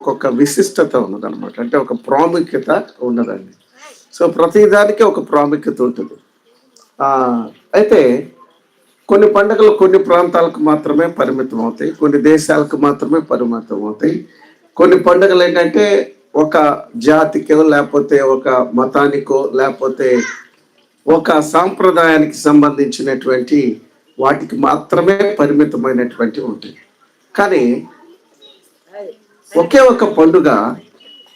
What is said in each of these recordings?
ఒక్కొక్క విశిష్టత ఉన్నదన్నమాట. అంటే ఒక ప్రాముఖ్యత ఉన్నదండి. సో ప్రతిదానికి ఒక ప్రాముఖ్యత ఉంటుంది. అయితే కొన్ని పండుగలు కొన్ని ప్రాంతాలకు మాత్రమే పరిమితం అవుతాయి, కొన్ని దేశాలకు మాత్రమే పరిమితం అవుతాయి. కొన్ని పండుగలు ఏంటంటే ఒక జాతికో లేకపోతే ఒక మతానికో లేకపోతే ఒక సాంప్రదాయానికి సంబంధించినటువంటి వాటికి మాత్రమే పరిమితమైనటువంటి ఉంటాయి. కానీ ఒకే ఒక పండుగ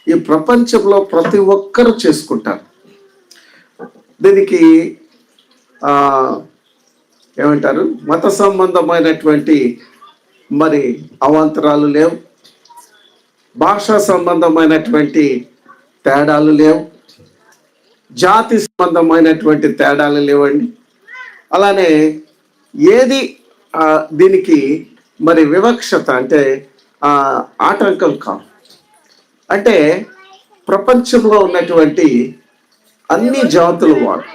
ఈ ప్రపంచంలో ప్రతి ఒక్కరూ చేసుకుంటారు. దీనికి ఏమంటారు, మత సంబంధమైనటువంటి మరి అవాంతరాలు లేవు, భాషా సంబంధమైనటువంటి తేడాలు లేవు, జాతి సంబంధమైనటువంటి తేడాలు లేవండి. అలానే ఏది దీనికి మరి వివక్షత అంటే ఆటంకం కాదు. అంటే ప్రపంచంలో ఉన్నటువంటి అన్ని జాతుల వారు,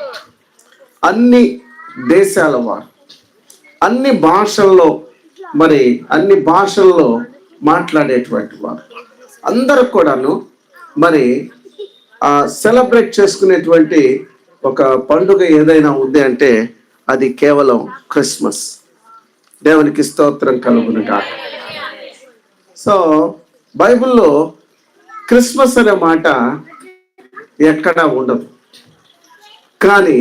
అన్ని దేశాల వారు, అన్ని భాషల్లో మరి అన్ని భాషల్లో మాట్లాడేటువంటి వారు అందరూ కూడాను మరి సెలబ్రేట్ చేసుకునేటువంటి ఒక పండుగ ఏదైనా ఉంది అంటే అది కేవలం క్రిస్మస్. దేవునికి స్తోత్రం కలుగునుగాక. సో బైబిల్లో క్రిస్మస్ అనే మాట ఎక్కడా ఉండదు, కానీ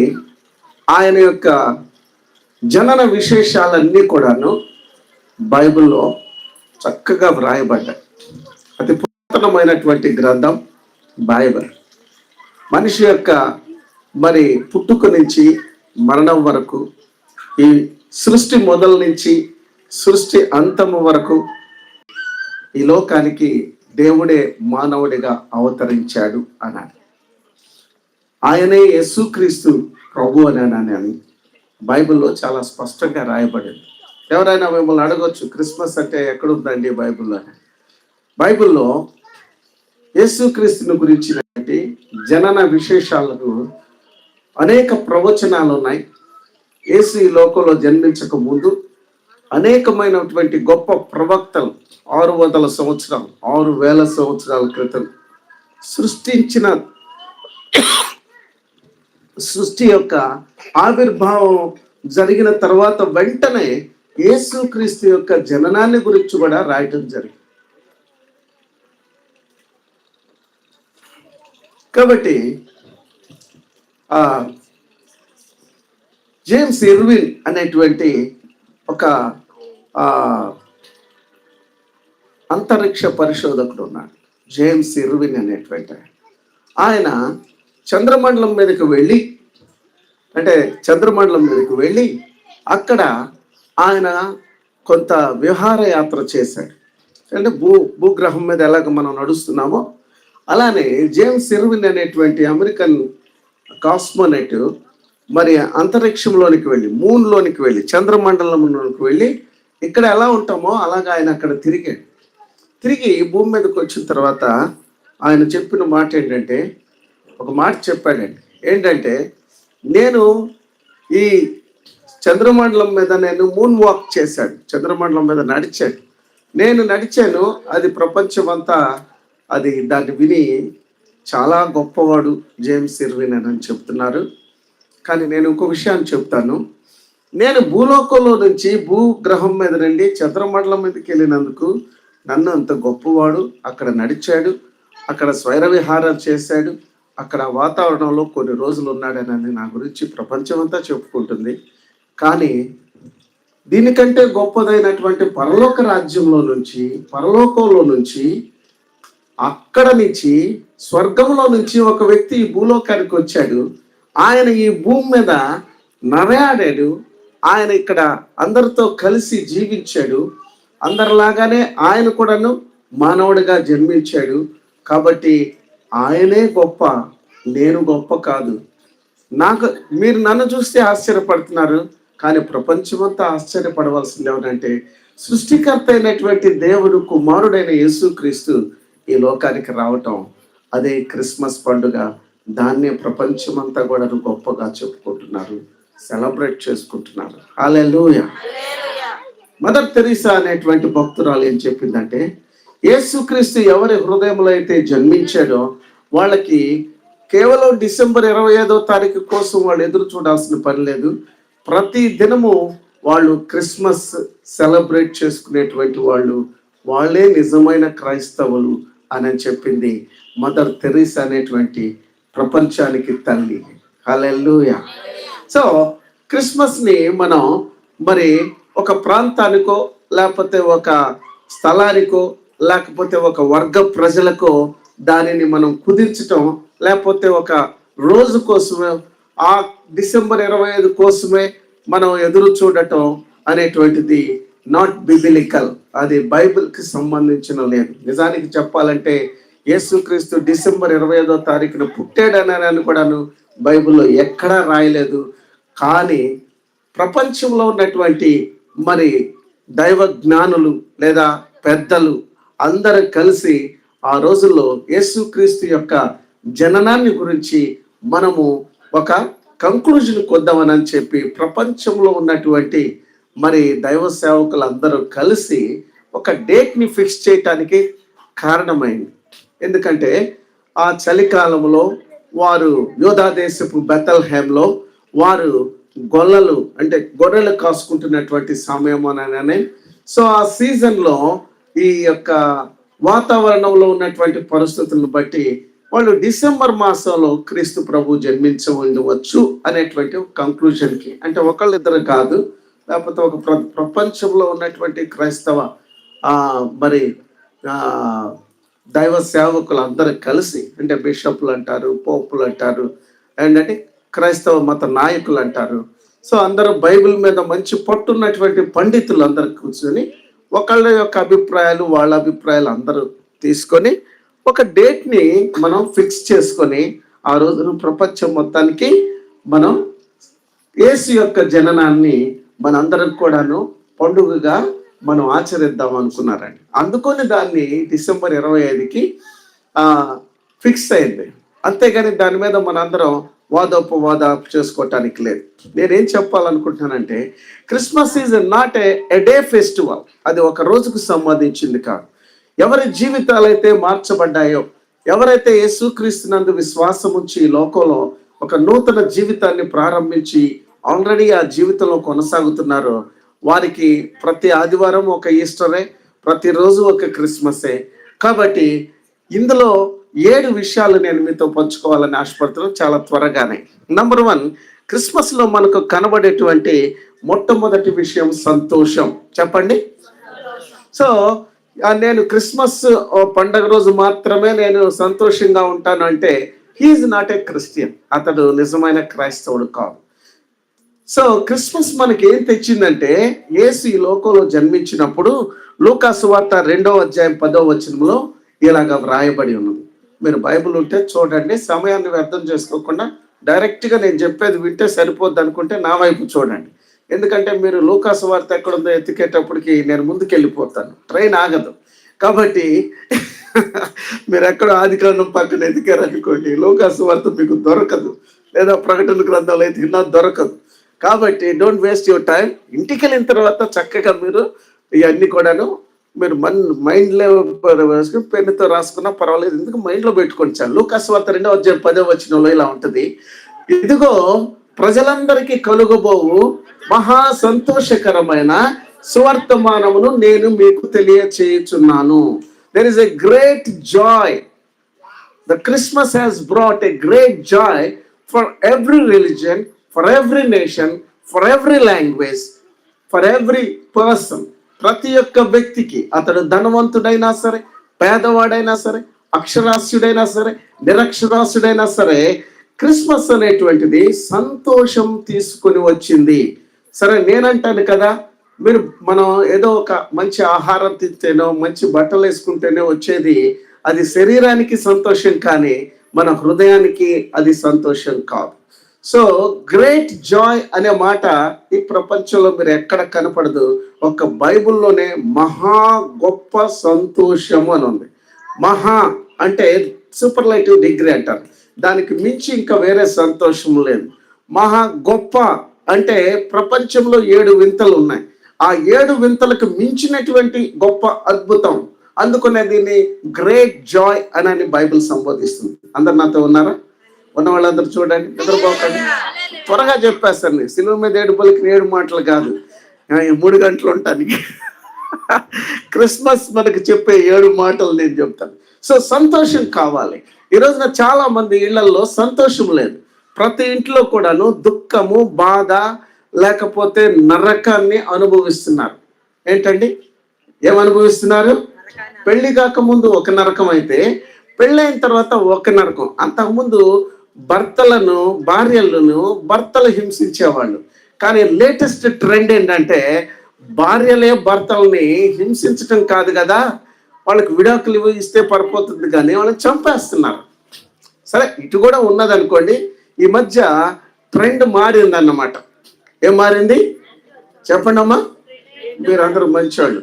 ఆయన యొక్క జనన విశేషాలన్నీ కూడాను బైబిల్లో చక్కగా వ్రాయబడ్డాయి. అతి పురాతనమైనటువంటి గ్రంథం బైబిల్. మనిషి యొక్క మరి పుట్టుక నుంచి మరణం వరకు, ఈ సృష్టి మొదలు నుంచి సృష్టి అంతము వరకు ఈ లోకానికి దేవుడే మానవుడిగా అవతరించాడు అన్నాడు. ఆయనే యేసుక్రీస్తు ప్రభు అని బైబిల్లో చాలా స్పష్టంగా రాయబడింది. ఎవరైనా మిమ్మల్ని అడగొచ్చు, క్రిస్మస్ అంటే ఎక్కడుందండి బైబిల్లో? బైబిల్లో యేసుక్రీస్తుని గురించినటువంటి జనన విశేషాలకు అనేక ప్రవచనాలు ఉన్నాయి. యేసు ఈ లోకంలో జన్మించక ముందు అనేకమైనటువంటి గొప్ప ప్రవక్తలు 600 సంవత్సరాలు 6000 సంవత్సరాల క్రితం సృష్టి యొక్క ఆవిర్భావం జరిగిన తర్వాత వెంటనే యేసుక్రీస్తు యొక్క జననాన్ని గురించి కూడా రాయటం జరిగింది. కాబట్టి జేమ్స్ ఇర్విన్ అనేటువంటి ఒక అంతరిక్ష పరిశోధకుడు ఉన్నాడు. జేమ్స్ ఇర్విన్ అనేటువంటి ఆయన చంద్రమండలం మీదకి వెళ్ళి అక్కడ ఆయన కొంత విహారయాత్ర చేశాడు. అంటే భూగ్రహం మీద ఎలాగ మనం నడుస్తున్నామో అలానే జేమ్స్ ఇర్విన్ అనేటువంటి అమెరికన్ కాస్మోనెట్ మరి అంతరిక్షంలోనికి వెళ్ళి, మూన్లోనికి వెళ్ళి, చంద్రమండలంలోనికి వెళ్ళి ఇక్కడ ఎలా ఉంటామో అలాగా ఆయన అక్కడ తిరిగి భూమి మీదకి వచ్చిన తర్వాత ఆయన చెప్పిన మాట ఏంటంటే, ఒక మాట చెప్పాడండి. ఏంటంటే, నేను ఈ చంద్రమండలం మీద నేను మూన్ వాక్ చేశాడు, చంద్రమండలం మీద నడిచాను. అది ప్రపంచం అంతా అది దాన్ని విని చాలా గొప్పవాడు జేమ్స్ ఇర్విన్ అని చెప్తున్నారు. కానీ నేను ఇంకో విషయాన్ని చెప్తాను. నేను భూలోకంలో నుంచి భూగ్రహం మీద నుండి చంద్రమండలం మీదకి వెళ్ళినందుకు నన్ను అంత గొప్పవాడు, అక్కడ నడిచాడు, అక్కడ స్వైర విహారం చేశాడు, అక్కడ వాతావరణంలో కొన్ని రోజులు ఉన్నాడని నా గురించి ప్రపంచం అంతా చెప్పుకుంటుంది. కానీ దీనికంటే గొప్పదైనటువంటి పరలోకంలో నుంచి అక్కడ నుంచి స్వర్గంలో నుంచి ఒక వ్యక్తి ఈ భూలోకానికి వచ్చాడు. ఆయన ఈ భూమి మీద నడయాడాడు. ఆయన ఇక్కడ అందరితో కలిసి జీవించాడు. అందరిలాగానే ఆయన కూడాను మానవుడిగా జన్మించాడు. కాబట్టి ఆయనే గొప్ప, నేను గొప్ప కాదు. మీరు నన్ను చూస్తే ఆశ్చర్యపడుతున్నారు, కానీ ప్రపంచమంతా ఆశ్చర్యపడవలసింది ఏమంటే, సృష్టికర్త అయినటువంటి దేవుడు కుమారుడైన యేసుక్రీస్తు ఈ లోకానికి రావటం, అదే క్రిస్మస్ పండుగ. దాన్నే ప్రపంచమంతా కూడా గొప్పగా చెప్పుకుంటున్నారు, సెలబ్రేట్ చేసుకుంటున్నారు. హల్లెలూయా. మదర్ తెరీసా అనేటువంటి భక్తురాలు ఏం చెప్పిందంటే, యేసుక్రీస్తు ఎవరి హృదయంలో అయితే జన్మించాడో వాళ్ళకి కేవలం డిసెంబర్ 25వ తారీఖు కోసం వాళ్ళు ఎదురు చూడాల్సిన పని లేదు. ప్రతి దినము వాళ్ళు క్రిస్మస్ సెలబ్రేట్ చేసుకునేటువంటి వాళ్ళే నిజమైన క్రైస్తవులు అని చెప్పింది మదర్ తెరీసా అనేటువంటి ప్రపంచానికి తల్లి. హల్లెలూయా. సో క్రిస్మస్ని మనం మరి ఒక ప్రాంతానికో లేకపోతే ఒక స్థలానికో లేకపోతే ఒక వర్గ ప్రజలకో దానిని మనం కుదించటం, లేకపోతే ఒక రోజు కోసమే ఆ డిసెంబర్ 25 కోసమే మనం ఎదురు చూడటం అనేటువంటిది నాట్ బిబిలికల్. అది బైబిల్కి సంబంధించిన లేదు. నిజానికి చెప్పాలంటే యేసుక్రీస్తు డిసెంబర్ 25వ తారీఖున పుట్టాడని కూడాను బైబిల్లో ఎక్కడా రాయలేదు. కానీ ప్రపంచంలో ఉన్నటువంటి మరి దైవ జ్ఞానులు లేదా పెద్దలు అందరూ కలిసి ఆ రోజుల్లో యేసుక్రీస్తు యొక్క జననాన్ని గురించి మనము ఒక కంక్లూజన్ కొద్దామని చెప్పి ప్రపంచంలో ఉన్నటువంటి మరి దైవ సేవకులు అందరూ కలిసి ఒక డేట్ని ఫిక్స్ చేయటానికి కారణమైంది. ఎందుకంటే ఆ చలికాలంలో వారు యూదా దేశపు బెతల్హేమ్లో వారు గొర్రెలు కాసుకుంటున్నటువంటి సమయం అననే. సో ఆ సీజన్లో ఈ యొక్క వాతావరణంలో ఉన్నటువంటి పరిస్థితులను బట్టి వాళ్ళు డిసెంబర్ మాసంలో క్రీస్తు ప్రభు జన్మించవచ్చు అనేటువంటి కంక్లూజన్కి, అంటే ఒకళ్ళిద్దరు కాదు, లేకపోతే ఒక ప్రపంచంలో ఉన్నటువంటి క్రైస్తవ మరి దైవ సేవకులు అందరూ కలిసి, అంటే బిషప్లు అంటారు, పోపులు అంటారు, అంటే క్రైస్తవ మత నాయకులు అంటారు. సో అందరూ బైబిల్ మీద మంచి పట్టున్నటువంటి పండితులు అందరూ కూర్చొని ఒకళ్ళ యొక్క అభిప్రాయాలు వాళ్ళ అభిప్రాయాలు అందరూ తీసుకొని ఒక డేట్ని మనం ఫిక్స్ చేసుకొని ఆ రోజున ప్రపంచం మొత్తానికి మనం యేసు యొక్క జననాన్ని మనందరం కూడాను పండుగగా మనం ఆచరిద్దాం అనుకున్నారండి. అందుకొని దాన్ని డిసెంబర్ 25కి ఫిక్స్ అయింది. అంతేగాని దాని మీద మనందరం వాదోపవాదాలు చేసుకోవటానికి లేదు. నేనేం చెప్పాలనుకుంటున్నానంటే Christmas is not a day festival. అది ఒక రోజుకు సంబంధించింది కాదు. ఎవరి జీవితాలు అయితే మార్చబడ్డాయో, ఎవరైతే యేసుక్రీస్తునందు విశ్వాసం ఉంచి ఈ లోకంలో ఒక నూతన జీవితాన్ని ప్రారంభించి ఆల్రెడీ ఆ జీవితంలో కొనసాగుతున్నారో వారికి ప్రతి ఆదివారం ఒక ఈస్టరే, ప్రతిరోజు ఒక క్రిస్మసే. కాబట్టి ఇందులో 7 విషయాలు నేను మీతో పంచుకోవాలని ఆశపడుతున్నాను చాలా త్వరగానే. నంబర్ 1, క్రిస్మస్లో మనకు కనబడేటువంటి మొట్టమొదటి విషయం సంతోషం. చెప్పండి. సో నేను క్రిస్మస్ పండగ రోజు మాత్రమే నేను సంతోషంగా ఉంటాను అంటే హీఈస్ నాట్ ఏ క్రిస్టియన్. అతడు నిజమైన క్రైస్తవుడు కాదు. సో క్రిస్మస్ మనకి ఏం తెచ్చిందంటే యేసు ఈ లోకంలో జన్మించినప్పుడు లూకా సువార్త 2వ అధ్యాయం 10వ వచనంలో ఇలాగా వ్రాయబడి ఉన్నది. మీరు బైబిల్ ఉంటే చూడండి, సమయాన్ని వ్యర్థం చేసుకోకుండా డైరెక్ట్గా నేను చెప్పేది వింటే సరిపోద్ది అనుకుంటే నా వైపు చూడండి. ఎందుకంటే మీరు లూకా సువార్త ఎక్కడుందో ఎత్తికేటప్పటికి నేను ముందుకెళ్ళిపోతాను, ట్రైన్ ఆగదు. కాబట్టి మీరు ఎక్కడ ఆదికాండం పక్కన ఎతికారనుకోండి లూకా సువార్త మీకు దొరకదు, లేదా ప్రకటన గ్రంథాలు ఎతికినా దొరకదు. కాబట్టి డోంట్ వేస్ట్ యువర్ టైం. ఇంటికి వెళ్ళిన తర్వాత చక్కగా మీరు ఇవన్నీ కూడాను మీరు మైండ్లో వేసుకుని పెన్నుతో రాసుకున్నా పర్వాలేదు, ఎందుకు మైండ్లో పెట్టుకోండి చాలు. లూకా సువార్త 2వ అధ్యాయం 10వ వచనంలో ఇలా ఉంటుంది, ఇదిగో ప్రజలందరికీ కలుగబోవు మహా సంతోషకరమైన సువర్తమానమును నేను మీకు తెలియచేయుచున్నాను. There is a great joy. The Christmas has brought a great joy for every religion, for every nation, for every language, for every person. ప్రతి ఒక్క వ్యక్తికి, అతడు ధనవంతుడైనా సరే, పేదవాడైనా సరే, అక్షరాస్యుడైనా సరే, నిరక్షరాస్యుడైనా సరే, క్రిస్మస్ అనేటువంటిది సంతోషం తీసుకొని వచ్చింది. సరే నేనంటాను కదా, మనం ఏదో ఒక మంచి ఆహారం తింటేనో మంచి బట్టలు వేసుకుంటేనే వచ్చేది అది శరీరానికి సంతోషం, కానీ మన హృదయానికి అది సంతోషం కాదు. సో గ్రేట్ జాయ్ అనే మాట ఈ ప్రపంచంలో మీరు ఎక్కడ కనపడదు. ఒక బైబిల్లోనే మహా గొప్ప సంతోషము అని ఉంది. మహా అంటే సూపర్లైటివ్ డిగ్రీ అంటారు, దానికి మించి ఇంకా వేరే సంతోషం లేదు. మహా గొప్ప అంటే ప్రపంచంలో 7 వింతలు ఉన్నాయి. ఆ 7 వింతలకు మించినటువంటి గొప్ప అద్భుతం, అందుకనే దీన్ని గ్రేట్ జాయ్ అని బైబిల్ సంబోధిస్తుంది. అందరు నాతో ఉన్నారా? ఉన్న వాళ్ళందరూ చూడండి, నిద్రపోకండి, త్వరగా చెప్పేస్తాను. సిలువ మీద 7 పలికిన 7 మాటలు కాదు, 3 గంటలు ఉంటానికి. క్రిస్మస్ మనకు చెప్పే 7 మాటలు నేను చెప్తాను. సో సంతోషం కావాలి. ఈ రోజున చాలా మంది ఇళ్లలో సంతోషం లేదు. ప్రతి ఇంట్లో కూడాను దుఃఖము, బాధ, లేకపోతే నరకాన్ని అనుభవిస్తున్నారు. ఏంటండి, ఏమనుభవిస్తున్నారు? పెళ్లి కాకముందు ఒక నరకం అయితే పెళ్ళైన తర్వాత ఒక నరకం. అంతకుముందు భర్తలు హింసించేవాళ్ళు. కానీ లేటెస్ట్ ట్రెండ్ ఏంటంటే భార్యలే భర్తల్ని హింసించటం కాదు కదా, వాళ్ళకి విడాకులు ఇస్తే పడిపోతుంది కానీ వాళ్ళని చంపేస్తున్నారు. సరే, ఇటు కూడా ఉన్నదనుకోండి. ఈ మధ్య ట్రెండ్ మారిందన్నమాట. ఏం మారింది చెప్పండి అమ్మా. మీరందరూ మంచివాళ్ళు,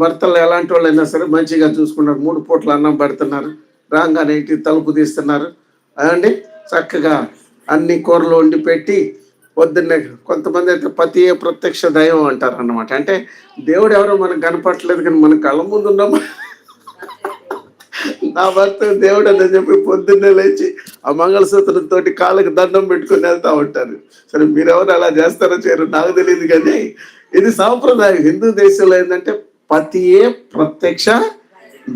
భర్తలు ఎలాంటి వాళ్ళు అయినా సరే మంచిగా చూసుకున్నారు. 3 పూట్ల అన్నం పెడుతున్నారు, రాగానే ఇంటికి తలుపు తీస్తున్నారు అదండి. చక్కగా అన్ని కూరలు వండి పెట్టి పొద్దున్నే, కొంతమంది అయితే పతియే ప్రత్యక్ష దైవం అంటారు అన్నమాట. అంటే దేవుడు ఎవరో మనకు కనపడట్లేదు కానీ మన కళ్ళ ముందు ఉన్నామా. నా భర్త దేవుడు అని చెప్పి పొద్దున్నే లేచి ఆ మంగళసూత్రంతో కాళ్ళకి దండం పెట్టుకుని వెళ్తా ఉంటారు. సరే, మీరెవరు అలా చేస్తారో చేయరు నాకు తెలియదు, కానీ ఇది సాంప్రదాయం. హిందూ దేశంలో ఏంటంటే పతియే ప్రత్యక్ష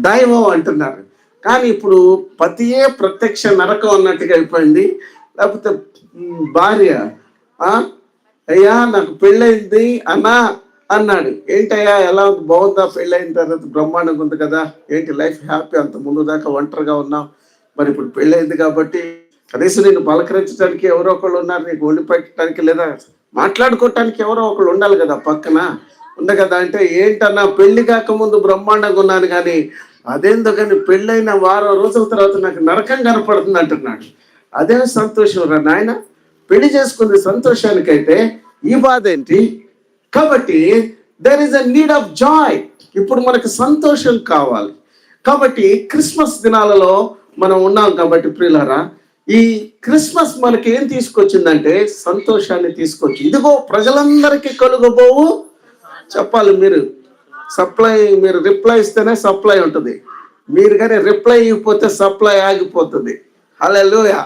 దైవం అంటున్నారు. కానీ ఇప్పుడు పతియే ప్రత్యక్ష నరకం అన్నట్టుగా అయిపోయింది. లేకపోతే భార్య, అయ్యా నాకు పెళ్ళైంది అన్నా అన్నాడు. ఏంటయ్యా ఎలా ఉంది, బాగుందా, పెళ్ళైన తర్వాత బ్రహ్మాండంగా ఉంది కదా, ఏంటి లైఫ్ హ్యాపీ, అంత ముందు దాకా ఒంటరిగా ఉన్నావు, మరి ఇప్పుడు పెళ్ళైంది కాబట్టి కనీసం నేను పలకరించడానికి ఎవరో ఒకళ్ళు ఉన్నారు, నీకు వండి పెట్టడానికి లేదా మాట్లాడుకోవటానికి ఎవరో ఒకళ్ళు ఉండాలి కదా పక్కన, ఉంది కదా. అంటే ఏంటన్నా, పెళ్లి కాకముందు బ్రహ్మాండంగా ఉన్నాను కానీ అదేందో కానీ పెళ్ళైన వారం రోజుల తర్వాత నాకు నరకం కనపడుతుంది అంటున్నాడు. అదే సంతోషం రా నాయన, పెళ్లి చేసుకుంది సంతోషానికైతే ఈ బాధ ఏంటి? కాబట్టి there is a need of Joy. ఇప్పుడు మనకు సంతోషం కావాలి. కాబట్టి క్రిస్మస్ దినాలలో మనం ఉన్నాం కాబట్టి ప్రియులారా, ఈ క్రిస్మస్ మనకి ఏం తీసుకొచ్చిందంటే సంతోషాన్ని తీసుకొచ్చింది. ఇదిగో ప్రజలందరికీ కలుగబోవు, చెప్పాలి మీరు మీరు రిప్లై ఇస్తేనే సప్లై ఉంటుంది. మీరు కానీ రిప్లై ఇవ్వకపోతే సప్లై ఆగిపోతుంది. హల్లెలూయా.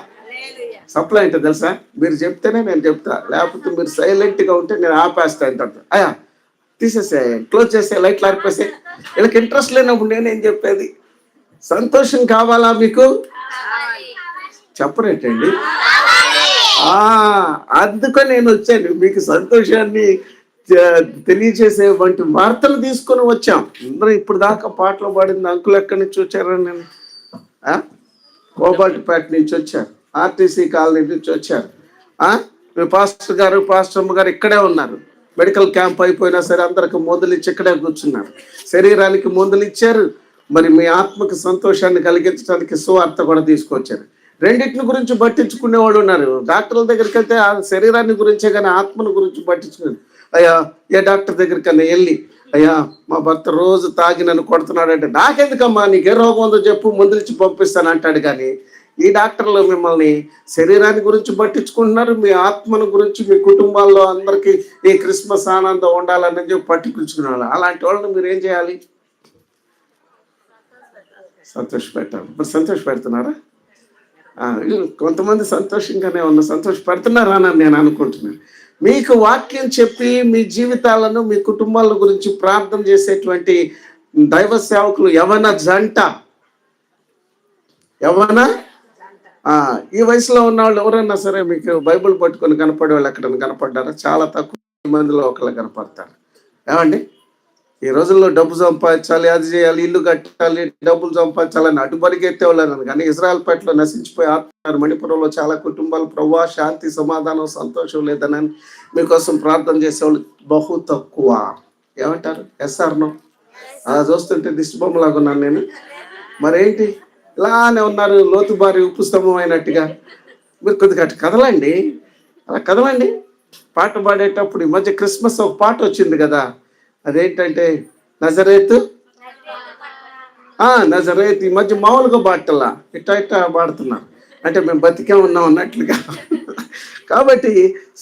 సప్లై అంటే తెలుసా? మీరు చెప్తేనే నేను చెప్తా, లేకపోతే మీరు సైలెంట్గా ఉంటే నేను ఆపేస్తా. ఎంత అయ్యా తీసేసే, క్లోజ్ చేసే, లైట్లు ఆరిపేసే. వీళ్ళకి ఇంట్రెస్ట్ లేనప్పుడు నేనేం చెప్పేది? సంతోషం కావాలా మీకు? చెప్పరేంటండి? అందుకని నేను వచ్చాను, మీకు సంతోషాన్ని తెలియజేసేటువంటి వార్తలు తీసుకొని వచ్చాం. అందరం ఇప్పుడు దాకా పాటలు పాడింది అంకులు ఎక్కడి నుంచి వచ్చారని, నేను కోబాల్ట్పేట నుంచి వచ్చారు, ఆర్టీసీ కాలనీ నుంచి వచ్చారు. మీ పాస్టర్ గారు, పాస్టర్మ్మ గారు ఇక్కడే ఉన్నారు. మెడికల్ క్యాంప్ అయిపోయినా సరే అందరికి మందులు ఇచ్చి ఇక్కడే కూర్చున్నారు. శరీరానికి మందులు ఇచ్చారు, మరి మీ ఆత్మకు సంతోషాన్ని కలిగించడానికి సువార్త కూడా తీసుకొచ్చారు. రెండింటిని గురించి పట్టించుకునే వాళ్ళు ఉన్నారు. డాక్టర్ల దగ్గరికి వెళ్తే ఆ శరీరాన్ని గురించే కానీ ఆత్మను గురించి పట్టించుకున్నారు. అయ్యా ఏ డాక్టర్ దగ్గరికన్నా వెళ్ళి, అయ్యా మా భర్త రోజు తాగి నన్ను కొడుతున్నాడు అంటే, నాకెందుకమ్మా, నీకే రోగం ఉందో చెప్పు, మందులు ఇచ్చి పంపిస్తాను అంటాడు. కానీ ఈ డాక్టర్లు మిమ్మల్ని శరీరాన్ని గురించి పట్టించుకుంటున్నారు, మీ ఆత్మను గురించి, మీ కుటుంబాల్లో అందరికీ ఈ క్రిస్మస్ ఆనందం ఉండాలని చెప్పి పట్టించుకున్నారు. అలాంటి వాళ్ళని మీరు ఏం చేయాలి? సంతోషపెట్టాలి. మరి సంతోషపెడుతున్నారా? కొంతమంది సంతోషంగానే సంతోషపెడుతున్నారా అని నేను అనుకుంటున్నాను. మీకు వాక్యం చెప్పి మీ జీవితాలను, మీ కుటుంబాల గురించి ప్రార్థన చేసేటువంటి దైవ సేవకులు యవన జంట, ఈ వయసులో ఉన్న వాళ్ళు ఎవరైనా సరే మీకు బైబిల్ పట్టుకొని కనపడే వాళ్ళు ఎక్కడైనా కనపడ్డారా? చాలా తక్కువ మందిలో ఒకళ్ళు కనపడతారు. ఏమండి, ఈ రోజుల్లో డబ్బు సంపాదించాలి, అది చేయాలి, ఇల్లు కట్టాలి, డబ్బులు సంపాదించాలని అటు పరిగెత్తే వాళ్ళని. కానీ ఇజ్రాయెల్పేటలో నశించిపోయి ఆత్మ, మణిపురంలో చాలా కుటుంబాలు ప్రభువా శాంతి, సమాధానం, సంతోషం లేదని మీకోసం ప్రార్థన చేసేవాళ్ళు బహు తక్కువ. ఏమంటారు? ఎస్ఆర్నో? అలా చూస్తుంటే దిష్టి బొమ్మలాగా ఉన్నాను నేను. మరేంటి ఇలానే ఉన్నారు, లోతుబారి ఉప్పు స్తంభం అయినట్టుగా. మీరు కొద్దిగా కదలండి, అలా కదలండి. పాట పాడేటప్పుడు ఈ మధ్య క్రిస్మస్ ఒక పాట వచ్చింది కదా, అదేంటంటే నజరేతు నజరేతు. ఈ మధ్య మామూలుగా పాటలా ఇట్టా పాడుతున్నారు, అంటే మేము బతికే ఉన్నాం అన్నట్లుగా. కాబట్టి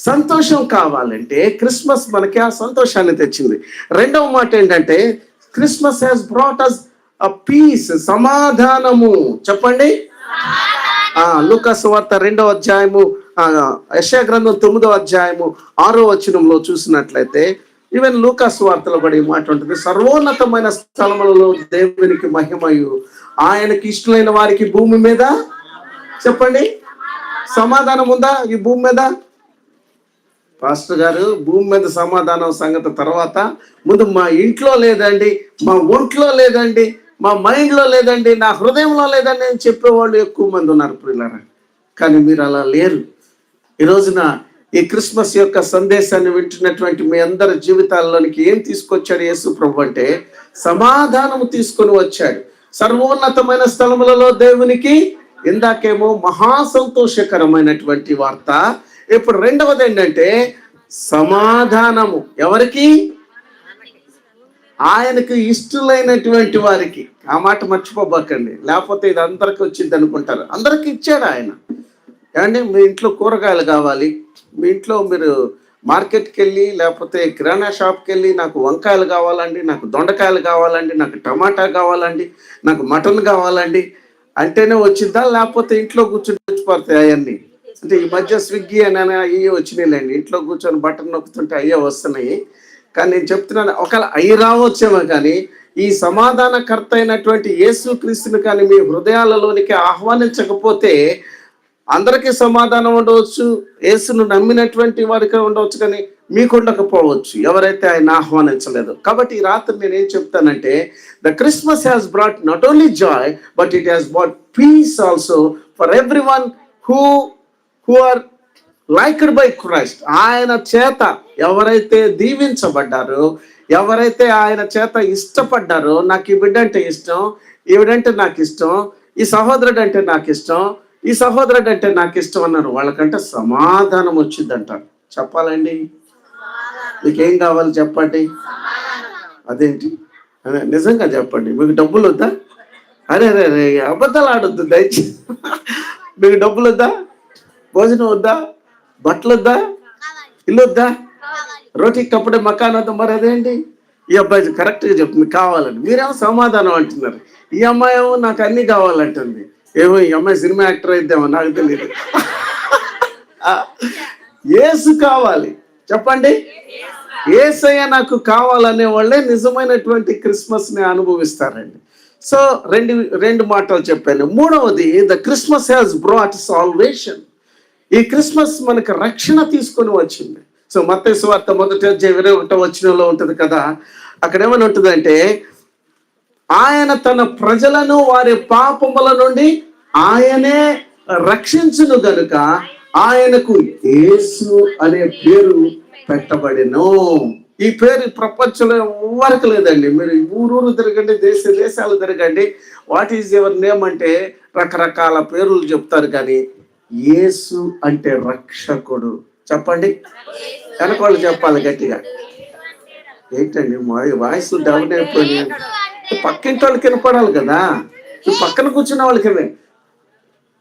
సంతోషం కావాలంటే క్రిస్మస్ మనకి ఆ సంతోషాన్ని తెచ్చింది. రెండవ మాట ఏంటంటే Christmas has brought us peace, సమాధానము. చెప్పండి. లూకా సువార్త 2వ అధ్యాయము, యెషయా గ్రంథం 9వ అధ్యాయము 6వ వచనంలో చూసినట్లయితే, ఈవెన్ లూకా సువార్తలో కూడా ఈ మాట ఉంటుంది, సర్వోన్నతమైన స్థలములలో దేవునికి మహిమయు, ఆయనకి ఇష్టమైన వారికి భూమి మీద, చెప్పండి, సమాధానం ఉందా ఈ భూమి మీద? పాస్టర్ గారు, భూమి మీద సమాధానం సంగతి తర్వాత, ముందు మా ఇంట్లో లేదండి, మా ఒంట్లో లేదండి, మా మైండ్లో లేదండి, నా హృదయంలో లేదండి అని చెప్పేవాళ్ళు ఎక్కువ మంది ఉన్నారు ప్రియులారా. కానీ మీరు అలా లేరు. ఈ రోజున ఈ క్రిస్మస్ యొక్క సందేశాన్ని వింటున్నటువంటి మీ అందరి జీవితాల్లోనికి ఏం తీసుకొచ్చాడు యేసు ప్రభు అంటే, సమాధానము తీసుకొని వచ్చాడు. సర్వోన్నతమైన స్థలములలో దేవునికి, ఇందాకేమో మహా సంతోషకరమైనటువంటి వార్త, ఇప్పుడు రెండవది ఏంటంటే సమాధానము. ఎవరికి? ఆయనకు ఇష్టలైనటువంటి వారికి. ఆ మాట మర్చిపోబాకండి, లేకపోతే ఇది అందరికి వచ్చింది అనుకుంటారు. అందరికి ఇచ్చాడు ఆయన. ఏమండి, మీ ఇంట్లో కూరగాయలు కావాలి, మీ ఇంట్లో మీరు మార్కెట్కి వెళ్ళి లేకపోతే కిరాణా షాప్కి వెళ్ళి, నాకు వంకాయలు కావాలండి, నాకు దొండకాయలు కావాలండి, నాకు టమాటా కావాలండి, నాకు మటన్ కావాలండి అంటేనే వచ్చిద్దా? లేకపోతే ఇంట్లో కూర్చొని తెచ్చిపోతాయి అవన్నీ? అంటే ఈ మధ్య స్విగ్గీ అని అయ్యే వచ్చినాయిలేండి, ఇంట్లో కూర్చొని బటన్ నొక్కుతుంటే అయ్యే వస్తున్నాయి. కానీ నేను చెప్తున్నాను, ఒకవేళ అవి రావచ్చేమో, కానీ ఈ సమాధానకర్త అయినటువంటి యేసుక్రీస్తుని కానీ మీ హృదయాలలోనికి ఆహ్వానించకపోతే అందరికీ సమాధానం ఉండవచ్చు, యేసును నమ్మినటువంటి వారికి ఉండవచ్చు, కానీ మీకు ఉండకపోవచ్చు, ఎవరైతే ఆయన ఆహ్వానించలేదు. కాబట్టి ఈ రాత్రి నేనేం చెప్తానంటే, the Christmas has brought not only joy, but it has brought peace also for every one who are liked by Christ. ఆయన చేత ఎవరైతే దీవించబడ్డారో, ఎవరైతే ఆయన చేత ఇష్టపడ్డారో, నాకు ఈ బిడ్డ అంటే ఇష్టం, ఈవిడంటే నాకు ఇష్టం, ఈ సహోదరుడు అంటే నాకు ఇష్టం, ఈ సహోదరుడు అంటే నాకు ఇష్టం అన్నారు, వాళ్ళకంటే సమాధానం వచ్చిందంట. చెప్పాలండి, మీకేం కావాలి చెప్పండి? అదేంటి? అదే నిజంగా చెప్పండి. మీకు డబ్బులు వద్దా? అరే అరే అరే, అబద్ధాలు ఆడొద్దు దయచేసి. మీకు డబ్బులు వద్దా? భోజనం వద్దా? బట్టలు వద్దా? ఇల్లు వద్దా? రోటీ కప్పుడే మకాన్ వద్దా? మరి అదేంటి? ఈ అబ్బాయి కరెక్ట్గా చెప్తుంది కావాలండి, మీరేమో సమాధానం అంటున్నారు. ఈ అమ్మాయి ఏమో నాకు అన్నీ కావాలంటుంది. ఏమో ఈ అమ్మాయి సినిమా యాక్టర్ అయిద్దామో నాకు తెలియదు. యేసు కావాలి, చెప్పండి. యేసయ్య నాకు కావాలనే వాళ్ళే నిజమైనటువంటి క్రిస్మస్ని అనుభవిస్తారండి. సో రెండు మాటలు చెప్పాను. మూడవది, the Christmas has brought salvation. ఈ క్రిస్మస్ మనకు రక్షణ తీసుకొని వచ్చింది. సో మత్తయి సువార్త 1వ అధ్యాయం 21వ వచనంలో ఉంటుంది కదా, అక్కడ ఏమని ఉంటుందంటే, ఆయన తన ప్రజలను వారి పాపముల నుండి ఆయనే రక్షించును గనుక ఆయనకు యేసు అనే పేరు పెట్టబడెను. ఈ పేరు ప్రపంచంలో ఎవరికి లేదండి. మీరు ఊరూరు తిరగండి, దేశాలు తిరగండి, వాట్ ఈజ్ యువర్ నేమ్ అంటే రకరకాల పేర్లు చెప్తారు, కానీ యేసు అంటే రక్షకుడు. చెప్పండి, వెనకాళ్ళు చెప్పాలి గట్టిగా. ఏంటండి వాయిస్ డౌన్ అయిపోయింది? పక్కింటి వాళ్ళకి వినపడాలి కదా, పక్కన కూర్చున్న వాళ్ళకి.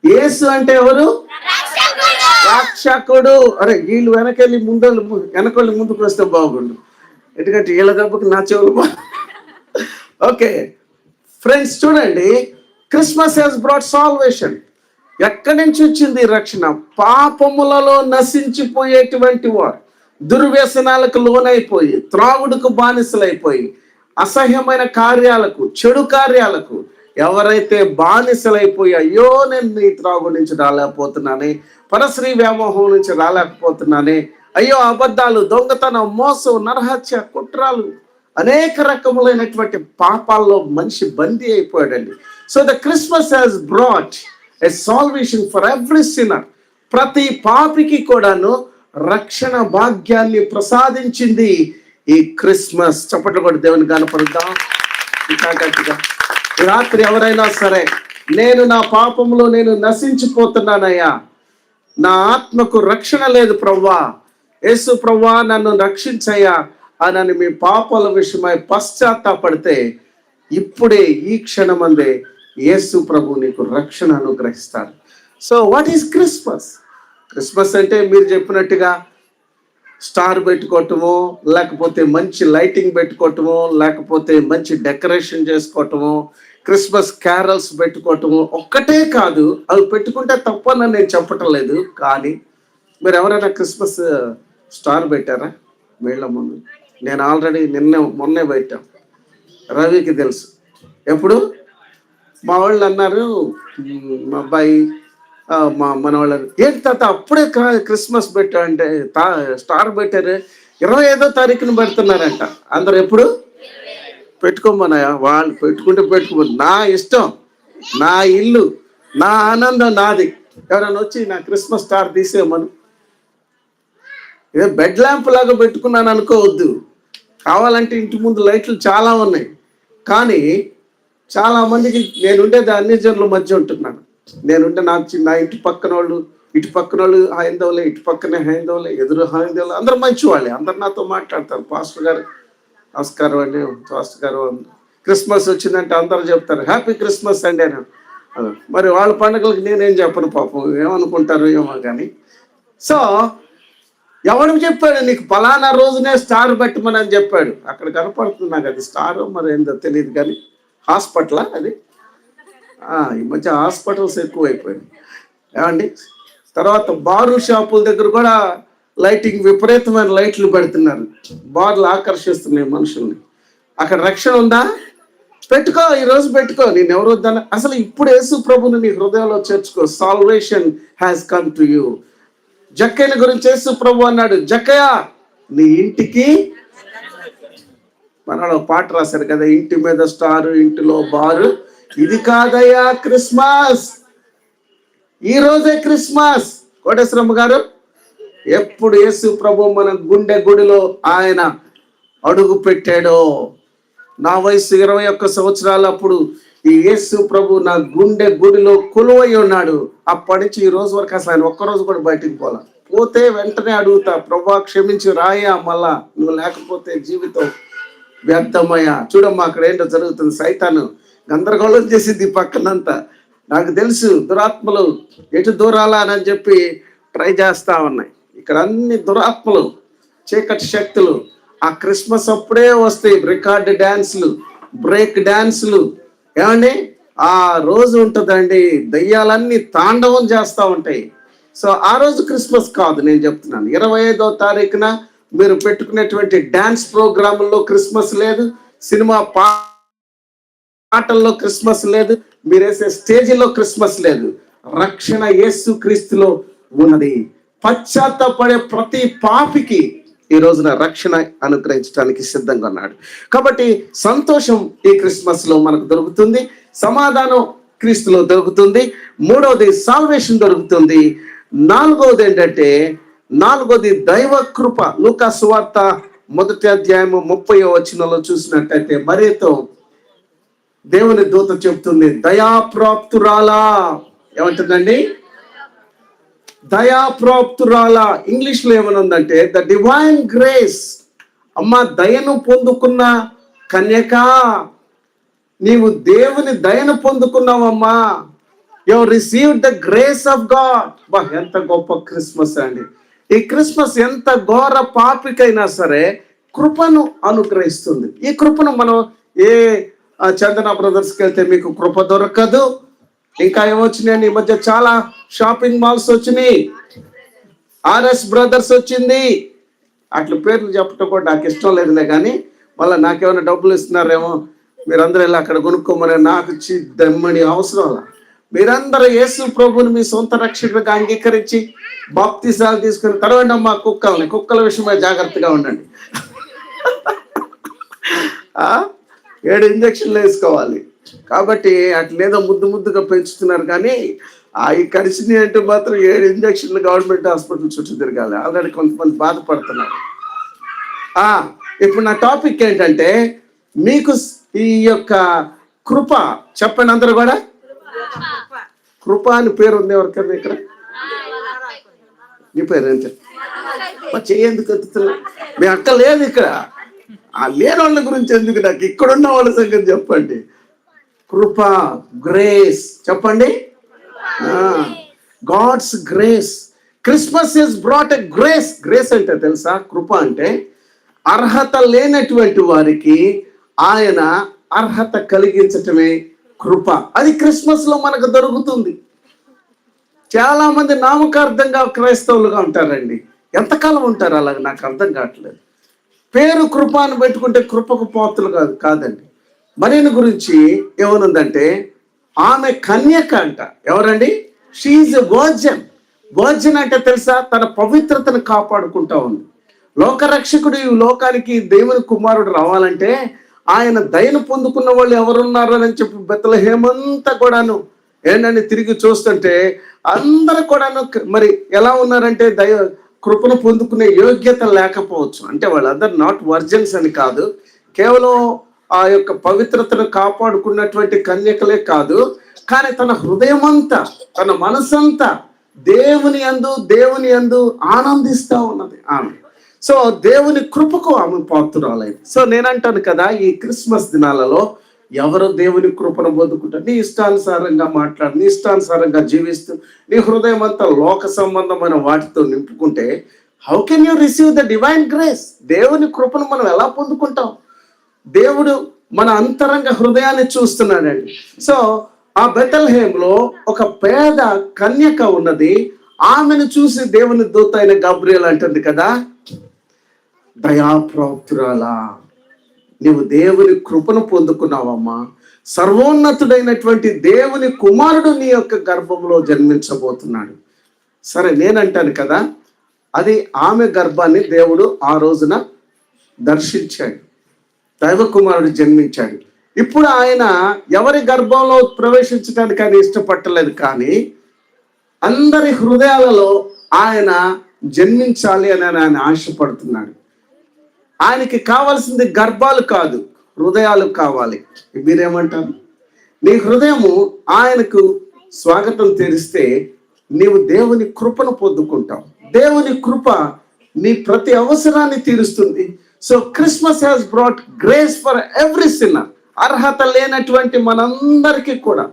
యేసు అంటే ఎవరు? రక్షకుడు. అరే వీళ్ళు వెనకెళ్ళి వెనకాళ్ళి ముందుకు వస్తే బాగుండు, ఎందుకంటే వీళ్ళ దెబ్బకి నా చెవులు. ఓకే ఫ్రెండ్స్, చూడండి, క్రిస్మస్ హ్యాస్ బ్రాట్ సాల్వేషన్. ఎక్కడి నుంచి వచ్చింది రక్షణ? పాపములలో నశించిపోయేటువంటి వారు, దుర్వ్యసనాలకు లోనైపోయి, త్రాగుడుకు బానిసలైపోయి, అసహ్యమైన కార్యాలకు, చెడు కార్యాలకు ఎవరైతే బానిసలైపోయి, అయ్యో నేను ఈ త్రాగు నుంచి రాలేకపోతున్నానే, పరశ్రీ వ్యామోహం నుంచి రాలేకపోతున్నానే, అయ్యో అబద్ధాలు, దొంగతనం, మోసం, నరహత్య, కుట్రాలు, అనేక రకములైనటువంటి పాపాల్లో మనిషి బందీ అయిపోయాడండి. So the Christmas has brought a salvation for every sinner. ప్రతి పాపికి కూడాను రక్షణ భాగ్యాన్ని ప్రసాదించింది ఈ క్రిస్మస్. చప్పట్లు కొట్టి దేవుని కనపడుద్దాం ఇంకా గట్టిగా. ఈ రాత్రి ఎవరైనా సరే, నేను నా పాపంలో నేను నశించిపోతున్నానయ్యా, నా ఆత్మకు రక్షణ లేదు ప్రవ్వా, యేసు ప్రవ్వా నన్ను రక్షించయ్యా అని మీ పాపాల విషయమై పశ్చాత్తాపడితే ఇప్పుడే ఈ క్షణమందే యేసు ప్రభు నీకు రక్షణ అనుగ్రహిస్తాడు. So what is Christmas? Christmas అంటే మీరు చెప్పినట్టుగా స్టార్ పెట్టుకోవటము, లేకపోతే మంచి లైటింగ్ పెట్టుకోవటము, లేకపోతే మంచి డెకరేషన్ చేసుకోవటము, క్రిస్మస్ క్యారల్స్ పెట్టుకోవటం ఒక్కటే కాదు. అవి పెట్టుకుంటే తప్పని నేను చెప్పటం లేదు, కానీ మీరు ఎవరైనా క్రిస్మస్ స్టార్ పెట్టారా వీళ్ళ ముందు? నేను ఆల్రెడీ మొన్నే పెట్టాం, రవికి తెలుసు. ఎప్పుడు మా వాళ్ళు అన్నారు, మా అబ్బాయి మన వాళ్ళు, ఏంటి తాత అప్పుడే క్రిస్మస్ పెట్టా అంటే, స్టార్ పెట్టారు 25వ తారీఖున పెడుతున్నారంట. అందరు ఎప్పుడు పెట్టుకోమన్నాయా? వాళ్ళు పెట్టుకోమని, నా ఇష్టం, నా ఇల్లు, నా ఆనందం నాది. ఎవరైనా వచ్చి నా క్రిస్మస్ స్టార్ తీసేయమను. ఇదే బెడ్ ల్యాంప్ లాగా పెట్టుకున్నాను అనుకోవద్దు. కావాలంటే ఇంటి ముందు లైట్లు చాలా ఉన్నాయి, కానీ చాలా మందికి నేనుండేది అన్ని జనుల మధ్య ఉంటున్నాను. నేనుంటే నా ఇంటి పక్కన వాళ్ళు, ఇటు పక్కన వాళ్ళు హైందవులే, ఇటు పక్కనే హైందవులే, ఎదురు హైందవులే, అందరు మంచి వాళ్ళే, అందరు నాతో మాట్లాడతారు. పాస్టర్ గారు నమస్కారం అండి, పాస్టర్ గారు. క్రిస్మస్ వచ్చిందంటే అందరూ చెప్తారు హ్యాపీ క్రిస్మస్ అండి అని. మరి వాళ్ళ పండుగలకు నేనేం చెప్పను, పాపం ఏమనుకుంటారు ఏమో కానీ. సో ఎవడు చెప్పాడు నీకు పలానా రోజునే స్టార్ పెట్టమని అని చెప్పాడు? అక్కడ కనపడుతుంది నాకు అది స్టార్, మరి ఏందో తెలియదు కానీ. హాస్పిటలా అది? ఈ మధ్య హాస్పిటల్స్ ఎక్కువైపోయాయి ఏమండి. తర్వాత బారు షాపుల దగ్గర కూడా లైటింగ్, విపరీతమైన లైట్లు పెడుతున్నారు. బార్లు ఆకర్షిస్తున్నాయి మనుషుల్ని. అక్కడ రక్షణ ఉందా? పెట్టుకో, ఈరోజు పెట్టుకో, నేను ఎవరు వద్దన్నా. అసలు ఇప్పుడు యేసు ప్రభుని నీ హృదయంలో చేర్చుకో. Salvation has come to you. Jakkayya గురించి యేసు ప్రభు అన్నాడు, జక్కయ్య నీ ఇంటికి, మనలో పాట రాశారు కదా, ఇంటి మీద స్టారు ఇంటిలో బారు. ఇది కాదయ్యా క్రిస్మస్, ఈ రోజే క్రిస్మస్. కోటేశ్వరమ్మ గారు, ఎప్పుడు యేసు ప్రభు మన గుండె గుడిలో ఆయన అడుగు పెట్టాడో, నా వయసు 21 సంవత్సరాలు అప్పుడు ఈ యేసు ప్రభు నా గుండె గుడిలో కొలువై ఉన్నాడు. అప్పటి నుంచి ఈ రోజు వరకు అసలు ఆయన ఒక్కరోజు కూడా బయటికి పోతే వెంటనే అడుగుతా, ప్రభా క్షమించి రాయా, మళ్ళా నువ్వు లేకపోతే జీవితం వ్యర్థమయ్యా. చూడమ్మా అక్కడ ఏంటో జరుగుతుంది. సైతాను గందరగోళం చేసింది పక్కనంతా. నాకు తెలుసు దురాత్మలు ఎటు దూరాలా అని చెప్పి ట్రై చేస్తా ఉన్నాయి. ఇక్కడ అన్ని దురాత్మలు, చీకటి శక్తులు ఆ క్రిస్మస్ అప్పుడే వస్తాయి. రికార్డ్ డ్యాన్స్లు, బ్రేక్ డ్యాన్స్లు, ఏమండి ఆ రోజు ఉంటుందండి. దయ్యాలన్నీ తాండవం చేస్తూ ఉంటాయి. సో ఆ రోజు క్రిస్మస్ కాదు, నేను చెప్తున్నాను. 25వ తారీఖున మీరు పెట్టుకునేటువంటి డ్యాన్స్ ప్రోగ్రాముల్లో క్రిస్మస్ లేదు, సినిమా పాటల్లో క్రిస్మస్ లేదు, మీరు వేసే స్టేజీలో క్రిస్మస్ లేదు. రక్షణ యేసు క్రీస్తులో ఉన్నది. పశ్చాత్తాపడే ప్రతి పాపికి ఈ రోజున రక్షణ అనుగ్రహించడానికి సిద్ధంగా ఉన్నాడు. కాబట్టి సంతోషం ఈ క్రిస్మస్ లో మనకు దొరుకుతుంది, సమాధానం క్రీస్తులో దొరుకుతుంది. మూడవది సాల్వేషన్ దొరుకుతుంది. నాలుగవది ఏంటంటే, దైవ కృప. లూకా సువార్త 1వ అధ్యాయం 30వ వచనంలో చూసినట్టయితే మరియతో దేవుని దూత చెప్తుంది, దయాప్రాప్తురాలా. ఏమంటుందండి? దయాప్రాప్తురాలా. ఇంగ్లీష్ లో ఏమనుందంటే ద డివైన్ గ్రేస్. అమ్మ దయను పొందుకున్న కన్యక, నీవు దేవుని దయను పొందుకున్నావమ్మా. You received the grace of God. బా ఎంత గొప్ప క్రిస్మస్ అండి. ఈ క్రిస్మస్ ఎంత ఘోర పాపికైనా సరే కృపను అనుగ్రహిస్తుంది. ఈ కృపను మనం ఏ చందన బ్రదర్స్కి వెళ్తే మీకు కృప దొరకదు. ఇంకా ఏమొచ్చినాయండి ఈ మధ్య? చాలా షాపింగ్ మాల్స్ వచ్చినాయి, RS బ్రదర్స్ వచ్చింది. అట్లా పేర్లు చెప్పడం కూడా నాకు ఇష్టం లేదులే, కానీ మళ్ళీ నాకేమైనా డబ్బులు ఇస్తున్నారేమో, మీరందరూ వెళ్ళి అక్కడ కొనుక్కోమని నాకు దమ్మని అవసరం అలా. మీరందరూ యేసు ప్రభుని మీ సొంత రక్షకుడిగా అంగీకరించి బాప్తిసాలు తీసుకుని తర్వాత మా కుక్కల విషయమై జాగ్రత్తగా ఉండండి. 7 ఇంజక్షన్లు వేసుకోవాలి. కాబట్టి అట్లేదో ముద్దుగా పెంచుతున్నారు, కానీ అవి కరిచినాయి అంటే మాత్రం 7 ఇంజక్షన్లు గవర్నమెంట్ హాస్పిటల్ చుట్టూ తిరగాలి. ఆల్రెడీ కొంతమంది బాధపడుతున్నారు. ఇప్పుడు నా టాపిక్ ఏంటంటే, మీకు ఈ యొక్క కృప చెప్పండి. అందరూ కూడా కృప అని పేరు ఉంది ఎవరికైనా ఇక్కడ? నీ పేరు ఏంటి? చెయ్యేందుకు ఎత్తుతున్నా? మీ అక్క లేదు ఇక్కడ. లేని వాళ్ళ గురించి ఎందుకు, నాకు ఇక్కడున్న వాళ్ళ సంగతి చెప్పండి. కృప, గ్రేస్ చెప్పండి. God's grace. Christmas is brought a grace. Grace అంటే తెలుసా? కృప అంటే అర్హత లేనటువంటి వారికి ఆయన అర్హత కలిగించటమే కృప. అది క్రిస్మస్లో మనకు దొరుకుతుంది. చాలా మంది నామకార్థంగా క్రైస్తవులుగా ఉంటారండి. ఎంతకాలం ఉంటారు అలాగ నాకు అర్థం కావట్లేదు. పేరు కృప అని పెట్టుకుంటే కృపకు పోతులు కాదండి. మరియను గురించి ఏమనుందంటే ఆమె కన్యక అంట. ఎవరండి? She a virgin. వర్జిన్ అంటే తెలుసా? తన పవిత్రతను కాపాడుకుంటా ఉంది. లోకరక్షకుడు ఈ లోకానికి దేవుని కుమారుడు రావాలంటే ఆయన దయను పొందుకున్న వాళ్ళు ఎవరున్నారు అని చెప్పి బెత్లెహేమంతా కూడాను ఏంటని తిరిగి చూస్తుంటే అందరూ కూడాను మరి ఎలా ఉన్నారంటే కృపను పొందుకునే యోగ్యత లేకపోవచ్చు. అంటే వాళ్ళందరూ నాట్ వర్జన్స్ అని కాదు, కేవలం ఆ యొక్క పవిత్రతను కాపాడుకున్నటువంటి కన్యకలే కాదు, కానీ తన హృదయమంతా తన మనసంతా దేవుని యందు ఆనందిస్తూ ఉన్నది ఆమె. సో దేవుని కృపకు ఆమె పాత్రురాలైంది. సో నేనంటాను కదా, ఈ క్రిస్మస్ దినాలలో ఎవరు దేవుని కృపను పొందుకుంటారు? నీ ఇష్టానుసారంగా మాట్లాడు, నీ ఇష్టానుసారంగా జీవిస్తూ నీ హృదయం అంతా లోక సంబంధమైన వాటితో నింపుకుంటే how can you receive the divine grace? దేవుని కృపను మనం ఎలా పొందుకుంటాం? దేవుడు మన అంతరంగ హృదయాన్ని చూస్తున్నాడండి. సో ఆ బెత్లెహేములో ఒక పేద కన్యక ఉన్నది. ఆమెను చూసి దేవుని దూత అయిన గబ్రియల్ అంటుంది కదా, దయాప్రాప్తురాలా, నీవు దేవుని కృపను పొందుకున్నావమ్మా, సర్వోన్నతుడైనటువంటి దేవుని కుమారుడు నీ యొక్క గర్భంలో జన్మించబోతున్నాడు. సరే, నేనంటాను కదా, అది ఆమె గర్భాన్ని దేవుడు ఆ రోజున దర్శించాడు. దైవ కుమారుడు జన్మించాడు. ఇప్పుడు ఆయన ఎవరి గర్భంలో ప్రవేశించడానికి ఆయన ఇష్టపట్టలేదు, కానీ అందరి హృదయాలలో ఆయన జన్మించాలి అని ఆయన ఆశపడుతున్నాడు. ఆయనకి కావాల్సింది గర్భాలు కాదు, హృదయాలు కావాలి. మీరేమంటారు? నీ హృదయము ఆయనకు స్వాగతం తెరిస్తే నీవు దేవుని కృపను పొందుకుంటావు. దేవుని కృప నీ ప్రతి అవసరాన్ని తీరుస్తుంది. So Christmas has brought grace for every sinner. అర్హత లేనటువంటి మనందరికీ కూడా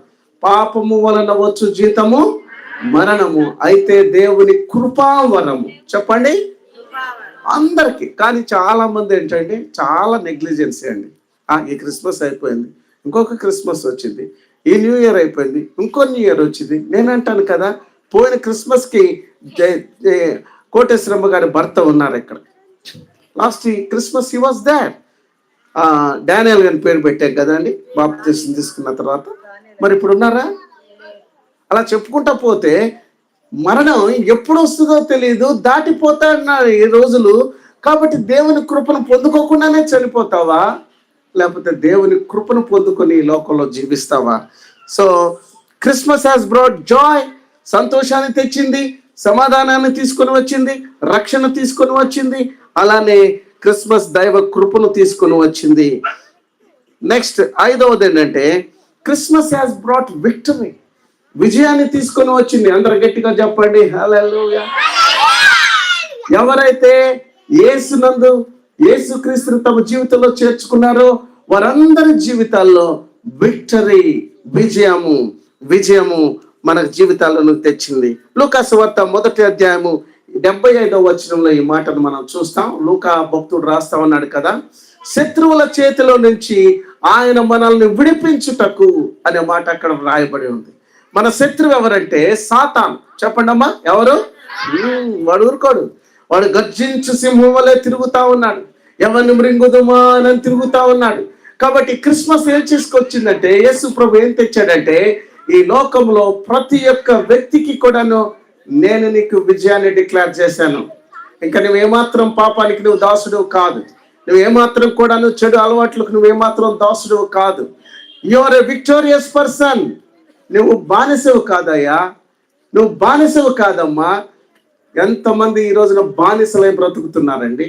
పాపము వలన వచ్చు జీతము మరణము, అయితే దేవుని కృపావరము. చెప్పండి, అందరికీ. కానీ చాలా మంది ఏంటంటే చాలా నెగ్లిజెన్సీ అండి. ఈ క్రిస్మస్ అయిపోయింది, ఇంకొక క్రిస్మస్ వచ్చింది, ఈ న్యూ ఇయర్ అయిపోయింది, ఇంకో న్యూ ఇయర్ వచ్చింది. నేనంటాను కదా, పోయిన క్రిస్మస్కి కోటేశ్వరమ్మ గారి భర్త ఉన్నారు ఇక్కడ. Last Christmas he was there. Daniel గారి పేరు పెట్టాం కదా అండి బాప్తిసం తీసుకున్న తర్వాత. మరి ఇప్పుడు ఉన్నారా? అలా చెప్పుకుంటా పోతే మరణం ఎప్పుడు వస్తుందో తెలియదు, దాటిపోతాడు ఈ రోజులు. కాబట్టి దేవుని కృపను పొందుకోకుండానే చనిపోతావా, లేకపోతే దేవుని కృపను పొందుకొని లోకంలో జీవిస్తావా? So Christmas has brought joy. సంతోషాన్ని తెచ్చింది, సమాధానాన్ని తీసుకొని వచ్చింది, రక్షణ తీసుకొని వచ్చింది. అలానే క్రిస్మస్ దైవ కృపను తీసుకొని వచ్చింది. నెక్స్ట్ 5వది ఏంటంటే క్రిస్మస్ హ్యాస్ బ్రాట్ విక్టరీ. విజయాన్ని తీసుకొని వచ్చింది. అందరు గట్టిగా చెప్పండి హల్లెలూయా. ఎవరైతే యేసుక్రీస్తును తమ జీవితంలో చేర్చుకున్నారో వారందరి జీవితాల్లో విక్టరీ, విజయము మన జీవితాలను తెచ్చింది. లూకా సువార్త 1వ అధ్యాయము 75వ వచనంలో ఈ మాటను మనం చూస్తాం. లూకా భక్తుడు రాస్తా ఉన్నాడు కదా, శత్రువుల చేతిలో నుంచి ఆయన మనల్ని విడిపించుటకు అనే మాట అక్కడ రాయబడి ఉంది. మన శత్రువు ఎవరంటే సాతాను. చెప్పండి అమ్మా, ఎవరు? వాడు ఊరుకోడు. వాడు గర్జించు సింహం వలె తిరుగుతా ఉన్నాడు, ఎవరిని మృంగుదుమా అని తిరుగుతా ఉన్నాడు. కాబట్టి క్రిస్మస్ ఏం చేసుకొచ్చిందంటే, యేసు ప్రభు ఏం తెచ్చాడంటే, ఈ లోకంలో ప్రతి ఒక్క వ్యక్తికి కూడాను నేను నీకు విజయాన్ని డిక్లేర్ చేశాను. ఇంకా నువ్వేమాత్రం పాపానికి నువ్వు దాసుడు కాదు, నువ్వేమాత్రం కూడాను చెడు అలవాట్లకు నువ్వేమాత్రం దాసుడు కాదు. You are a victorious person. నువ్వు బానిసవు కాదయ్యా, నువ్వు బానిసవు కాదమ్మా. ఎంతమంది ఈ రోజున బానిసలై బ్రతుకుతున్నారండి?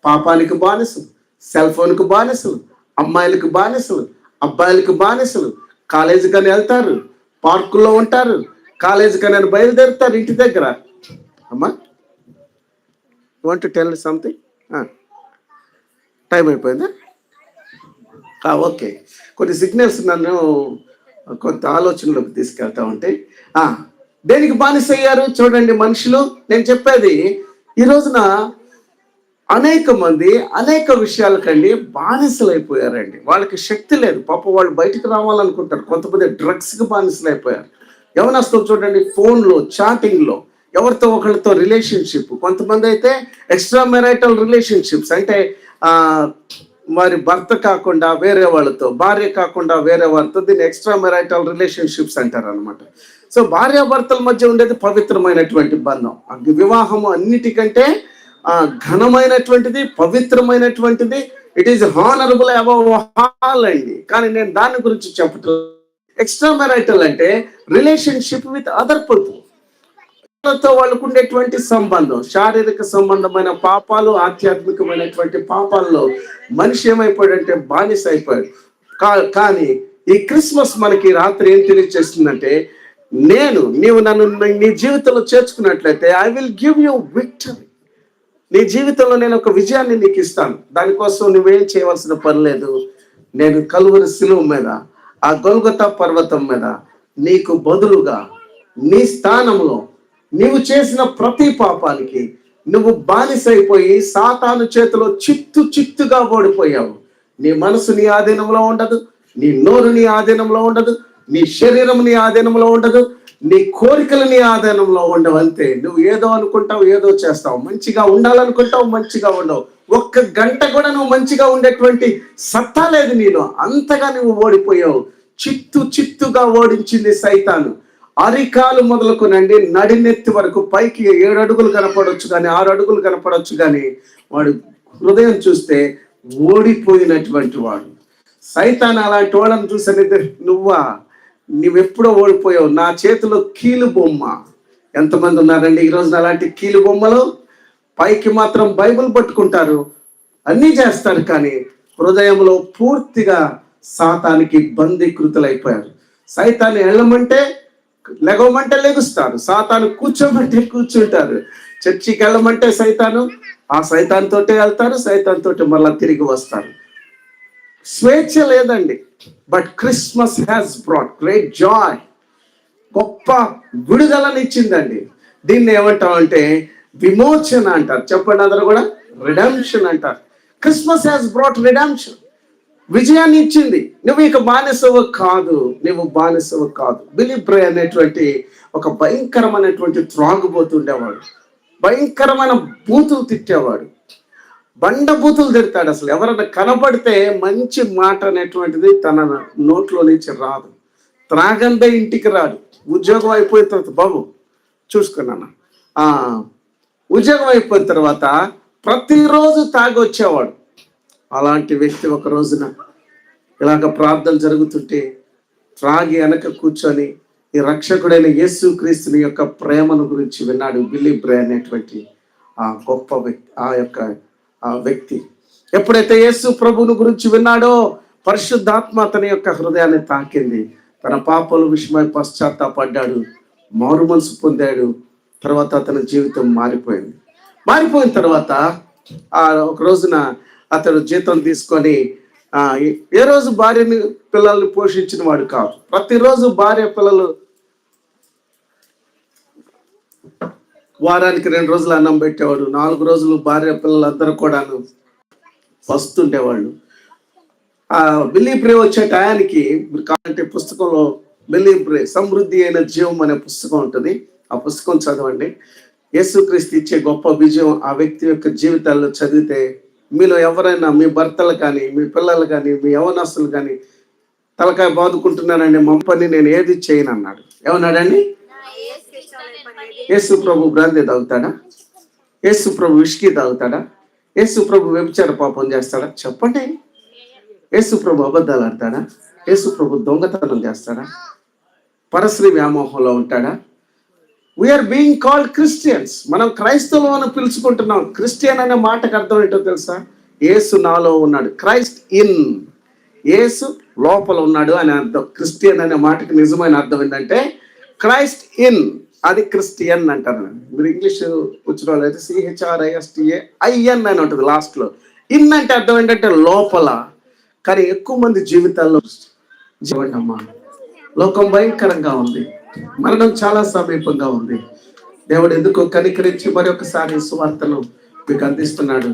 పాపానికి బానిసలు, సెల్ ఫోన్కు బానిసలు, అమ్మాయిలకు బానిసలు, అబ్బాయిలకు బానిసలు. కాలేజీకి అని వెళ్తారు, పార్కుల్లో ఉంటారు, కాలేజీకి అని బయలుదేరుతారు ఇంటి దగ్గర. అమ్మా, want to tell something? Time అయిపోయిందా? ఓకే. కొన్ని సిగ్నల్స్ నన్ను కొంత ఆలోచనలోకి తీసుకెళ్తా ఉంటాయి. దేనికి బానిస అయ్యారు చూడండి మనుషులు. నేను చెప్పేది, ఈ రోజున అనేక మంది అనేక విషయాలకండి బానిసలైపోయారండి. వాళ్ళకి శక్తి లేదు. పాపం వాళ్ళు బయటికి రావాలనుకుంటారు. కొంతమంది డ్రగ్స్కి బానిసలైపోయారు. యవనస్తులు చూడండి, ఫోన్లో చాటింగ్లో ఎవరితో ఒకరితో రిలేషన్షిప్. కొంతమంది అయితే ఎక్స్ట్రా మెరైటల్ రిలేషన్షిప్స్, అంటే మరి భర్త కాకుండా వేరే వాళ్ళతో, భార్య కాకుండా వేరే వాళ్ళతో, దీన్ని ఎక్స్ట్రా మెరైటల్ రిలేషన్షిప్స్ అంటారు అనమాట. సో భార్యాభర్తల మధ్య ఉండేది పవిత్రమైనటువంటి బంధం. వివాహము అన్నిటికంటే ఘనమైనటువంటిది, పవిత్రమైనటువంటిది. It is honourable above all అండి. కానీ నేను దాని గురించి చెప్పటం. ఎక్స్ట్రా మ్యారిటల్ అంటే రిలేషన్షిప్ విత్ అదర్ పీపుల్. వాళ్ళకు ఉండేటువంటి సంబంధం, శారీరక సంబంధమైన పాపాలు, ఆధ్యాత్మికమైనటువంటి పాపాల్లో మనిషి ఏమైపోయాడంటే బానిస అయిపోయాడు. కానీ ఈ క్రిస్మస్ మనకి రాత్రి ఏం తెలియజేస్తుందంటే, నీవు నన్ను నీ జీవితంలో చేర్చుకున్నట్లయితే I will give you victory. నీ జీవితంలో నేను ఒక విజయాన్ని నీకు ఇస్తాను. దానికోసం నువ్వేం చేయవలసిన పని లేదు. నేను కలువరి శిలువ మీద, ఆ గొల్గొతా పర్వతం మీద నీకు బదులుగా నీ స్థానంలో నీవు చేసిన ప్రతి పాపానికి నువ్వు బానిసైపోయి సాతాను చేతిలో చిత్తుగా ఓడిపోయావు. నీ మనసు నీ ఆధీనంలో ఉండదు, నీ నోరు నీ ఆధీనంలో ఉండదు, నీ శరీరం నీ ఆధీనంలో ఉండదు, నీ కోరికలు నీ ఆధీనంలో ఉండవు. అంతే. నువ్వు ఏదో అనుకుంటావు, ఏదో చేస్తావు. మంచిగా ఉండాలనుకుంటావు, మంచిగా ఉండవు. ఒక్క గంట కూడా నువ్వు మంచిగా ఉండేటువంటి సత్తా లేదు నీలో. అంతగా నువ్వు ఓడిపోయావు. చిత్తుగా ఓడించింది సైతాను. అరికాలు మొదలుకునండి నడినెత్తి వరకు పైకి 7 అడుగులు కనపడవచ్చు కానీ 6 అడుగులు కనపడవచ్చు కానీ వాడు హృదయం చూస్తే ఓడిపోయినటువంటి వాడు. సైతాన్ అలాంటి వాడని చూసని నువ్వెప్పుడో ఓడిపోయావు. నా చేతిలో కీలు బొమ్మ. ఎంతమంది ఉన్నారండి ఈరోజు అలాంటి కీలు బొమ్మలు? పైకి మాత్రం బైబిల్ పట్టుకుంటారు, అన్నీ చేస్తారు, కానీ హృదయంలో పూర్తిగా సాతానికి బందీకృతులైపోయారు. సైతాన్ని వెళ్ళమంటే లెగవమంటే లెగుస్తారు, సాతాను కూర్చోమంటే కూర్చుంటారు. చర్చికి వెళ్ళమంటే సైతాను, ఆ సైతాన్ తోటే వెళ్తారు, సైతాన్ తోటి మళ్ళా తిరిగి వస్తారు. స్వేచ్ఛ లేదండి. But Christmas has brought great Joy. గొప్ప విడుదలనిచ్చిందండి. దీన్ని ఏమంటామంటే విమోచన అంటారు. చెప్పండి అందరూ కూడా, రిడెంప్షన్ అంటారు. Christmas has brought redemption. విజయాన్ని ఇచ్చింది. నువ్వు ఇక బానిసవు కాదు, నువ్వు బానిసవు కాదు. బిలీ బ్రే అనేటువంటి ఒక భయంకరమైనటువంటి త్రాగుబోతుండేవాడు. భయంకరమైన బూతులు తిట్టేవాడు, బండ బూతులు తిడతాడు. అసలు ఎవరైనా కనబడితే మంచి మాట అనేటువంటిది తన నోట్లో నుంచి రాదు. త్రాగందే ఇంటికి రాడు. ఉద్యోగం అయిపోయిన తర్వాత, బాబు చూసుకున్నాను, ఉద్యోగం అయిపోయిన తర్వాత ప్రతిరోజు తాగి వచ్చేవాడు. అలాంటి వ్యక్తి ఒక రోజున ఇలాగ ప్రార్థన జరుగుతుంటే త్రాగి వెనక కూర్చొని ఈ రక్షకుడైన యేసు క్రీస్తుని యొక్క ప్రేమను గురించి విన్నాడు. బిలీ బ్రే అనేటువంటి ఆ గొప్ప వ్యక్తి, ఆ వ్యక్తి ఎప్పుడైతే యేసు ప్రభువుని గురించి విన్నాడో పరిశుద్ధాత్మ అతని యొక్క హృదయాన్ని తాకింది. తన పాపల విషయమై పశ్చాత్తాపడ్డాడు, మారు మనసు పొందాడు. తర్వాత అతని జీవితం మారిపోయింది. మారిపోయిన తర్వాత ఒక రోజున అతడు జీతం తీసుకొని ఏ రోజు భార్యని పిల్లల్ని పోషించిన వాడు కాదు. ప్రతిరోజు భార్య పిల్లలు వారానికి 2 రోజులు అన్నం పెట్టేవాడు. 4 రోజులు భార్య పిల్లలందరూ కూడాను వస్తుండేవాళ్ళు. బిలీ బ్రే వచ్చే టయానికి మీరు కావాలంటే పుస్తకంలో బిలీ బ్రే సమృద్ధి అయిన జీవం అనే పుస్తకం ఉంటుంది. ఆ పుస్తకం చదవండి. యేసుక్రీస్తు ఇచ్చే గొప్ప విజయం ఆ వ్యక్తి యొక్క జీవితాల్లో చదివితే మీలో ఎవరైనా, మీ భర్తలు కానీ, మీ పిల్లలు కానీ, మీ యవనస్తులు కానీ తలకాయ బాదుకుంటున్నానండి, మా పని నేను ఏది చేయను అన్నాడు. ఏమన్నాడండి? యేసు ప్రభు బ్రాందీ తాగుతాడా? యేసు ప్రభు విస్కీ తాగుతాడా? యేసు ప్రభు వ్యభిచార పాపం చేస్తాడా? చెప్పండి. యేసు ప్రభు అబద్ధాలు ఆడతాడా? యేసు ప్రభు దొంగతనం చేస్తాడా? పరశ్రీ వ్యామోహంలో ఉంటాడా? We are being called Christians. మనం క్రైస్తవులు అని పిలుచుకుంటున్నాం. క్రిస్టియన్ అనే మాటకు అర్థం ఏంటో తెలుసా? యేసు నాలో ఉన్నాడు. క్రైస్ట్ ఇన్, యేసు లోపల ఉన్నాడు అని అర్థం. క్రిస్టియన్ అనే మాటకి నిజమైన అర్థం ఏంటంటే క్రైస్ట్ ఇన్, అది క్రిస్టియన్ అంటారు. మీరు ఇంగ్లీష్ వచ్చిన వాళ్ళు అయితే CHRISTAIN అని ఉంటుంది లాస్ట్లో. ఇన్ అంటే అర్థం ఏంటంటే లోపల. కానీ ఎక్కువ మంది జీవితాల్లో జీవనమ్మా లోకం భయంకరంగా ఉంది, మరణం చాలా సమీపంగా ఉంది. దేవుడు ఎందుకో కనికరించి మరొకసారి సువార్తను మీకు అందిస్తున్నాడు.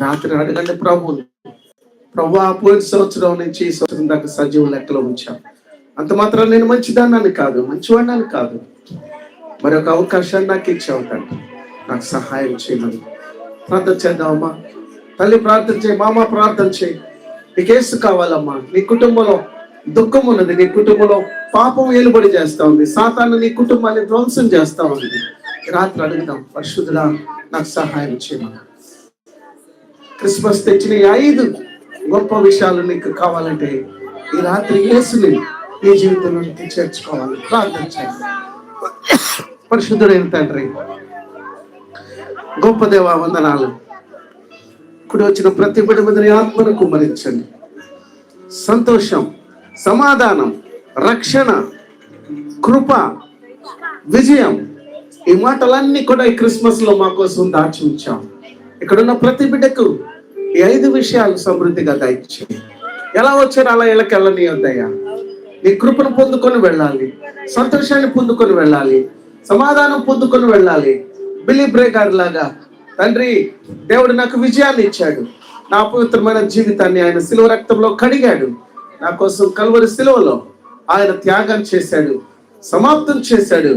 రాత్రి అడగండి ప్రభువుని, ప్రభు పోయిన సంవత్సరం నుంచి ఈ సంవత్సరం దాకా సజీవ లెక్కలో ఉంచాం. అంత మాత్రం నేను మంచిదాన్ని కాదు, మంచివాడిని కాదు, మరొక అవకాశాన్ని నాకు ఇచ్చావు తండ్రి, నాకు సహాయం చేయమని ప్రార్థన చేద్దామమ్మా. తల్లి ప్రార్థన చేయి, మామ ప్రార్థన చేయి. నీకు యేసు కావాలమ్మా. నీ కుటుంబంలో దుఃఖం ఉన్నది, నీ కుటుంబంలో పాపం ఏలుబడి చేస్తా ఉంది, సాతాను నీ కుటుంబాన్ని ధ్వంసం చేస్తా ఉంది. రాత్రి అడుగుదాం, పరిశుద్ధుడా నాకు సహాయం చేయమని. క్రిస్మస్ తెచ్చిన 5 గొప్ప విషయాలు నీకు కావాలంటే ఈ రాత్రి యేసుని నీ జీవితంలోకి చేర్చుకోవాలి. ప్రార్థన చేయండి. పరిశుద్ధుడైన తండ్రి, గొప్ప దేవా వందనాలు. ఇప్పుడు వచ్చిన ప్రతి బిడ్డ మీద నీ ఆత్మను కుమ్మరించండి. సంతోషం, సమాధానం, రక్షణ, కృప, విజయం, ఈ మాటలన్నీ కూడా ఈ క్రిస్మస్ లో మా కోసం దాచి ఉంచాం. ఇక్కడున్న ప్రతి బిడ్డకు ఈ 5 విషయాలు సమృద్ధిగా దయచేయండి. ఎలా వచ్చారో అలా ఇళ్ళకి వెళ్ళనీయొద్దయ్యా. నీ కృపను పొందుకొని వెళ్ళాలి, సంతోషాన్ని పొందుకొని వెళ్ళాలి, సమాధానం పొందుకొని వెళ్ళాలి. బిల్లీ బ్రేకర్ లాగా తండ్రి, దేవుడు నాకు విజయాన్ని ఇచ్చాడు. నా పవిత్రమైన జీవితాన్ని ఆయన శిలువ రక్తంలో కడిగాడు. నా కోసం కల్వరి శిలువలో ఆయన త్యాగం చేశాడు, సమాప్తం చేశాడు.